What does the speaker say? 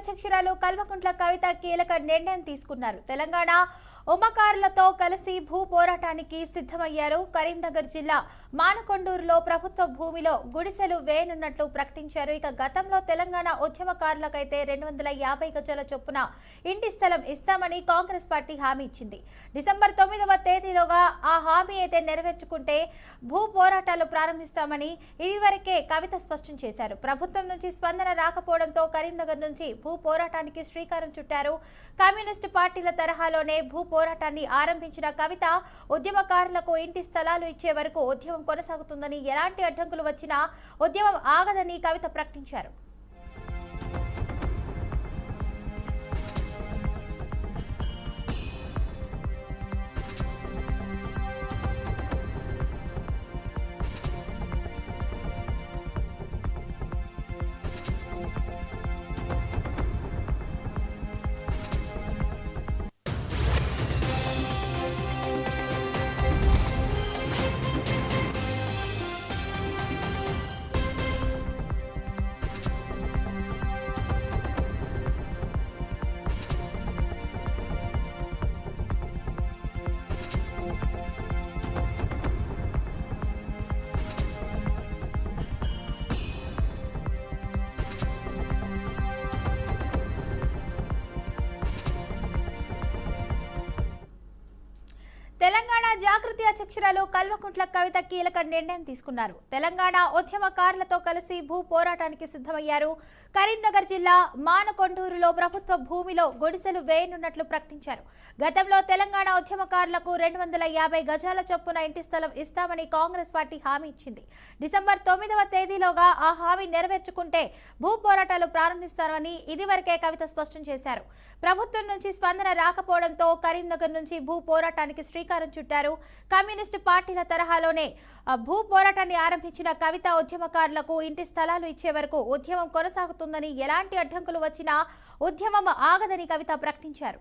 అధ్యక్షురాలు కల్వకుంట్ల కవిత కీలక నిర్ణయం తీసుకున్నారు. తెలంగాణ ఉమ్మకారులతో కలిసి భూ పోరాటానికి సిద్ధమయ్యారు. కరీంనగర్ జిల్లా మానకొండూరులో ప్రభుత్వ భూమిలో గుడిసెలు వేయనున్నట్లు ప్రకటించారు. ఇక గతంలో తెలంగాణ ఉద్యమకారులకైతే 250 గజాల చొప్పున ఇంటి స్థలం ఇస్తామని కాంగ్రెస్ పార్టీ హామీ ఇచ్చింది. డిసెంబర్ 9వ తేదీలోగా ఆ హామీ అయితే నెరవేర్చుకుంటే భూ పోరాటాలు ప్రారంభిస్తామని ఇదివరకే కవిత స్పష్టం చేశారు. ప్రభుత్వం నుంచి స్పందన రాకపోవడంతో కరీంనగర్ నుంచి భూ పోరాటానికి శ్రీకారం చుట్టారు. కమ్యూనిస్టు పార్టీల తరహాలోనే భూ పోరాటాన్ని ఆరంభించిన కవిత ఉద్యమకారులకు ఇంటి స్థలాలు ఇచ్చే వరకు ఉద్యమం కొనసాగుతుందని, ఎలాంటి అడ్డంకులు వచ్చినా ఉద్యమం ఆగదని కవిత ప్రకటించారు. తెలంగాణ జాగృతి అధ్యక్షురాలు కల్వకుంట్ల కవిత కీలక నిర్ణయం తీసుకున్నారు. తెలంగాణ ఉద్యమకారులతో కలిసి భూ పోరాటానికి సిద్ధమయ్యారు. కరీంనగర్ జిల్లా మానకొండూరులో ప్రభుత్వ భూమిలో గుడిసెలు వేయనున్నట్లు ప్రకటించారు. గతంలో తెలంగాణ ఉద్యమకారులకు 250 గజాల చొప్పున ఇంటి స్థలం ఇస్తామని కాంగ్రెస్ పార్టీ హామీ ఇచ్చింది. డిసెంబర్ 9వ తేదీలోగా ఆ హామీ నెరవేర్చుకుంటే భూ పోరాటాలు ప్రారంభిస్తామని ఇదివరకే కవిత స్పష్టం చేశారు. ప్రభుత్వం నుంచి స్పందన రాకపోవడంతో కరీంనగర్ నుంచి భూ పోరాటానికి శ్రీకారం చుట్టారు. కమ్యూనిస్టు పార్టీల తరహాలోనే భూ పోరాటాన్ని ఆరంభించిన కవిత ఉద్యమకారులకు ఇంటి స్థలాలు ఇచ్చే వరకు ఉద్యమం కొనసాగుతుందని, ఎలాంటి అడ్డంకులు వచ్చినా ఉద్యమం ఆగదని కవిత ప్రకటించారు.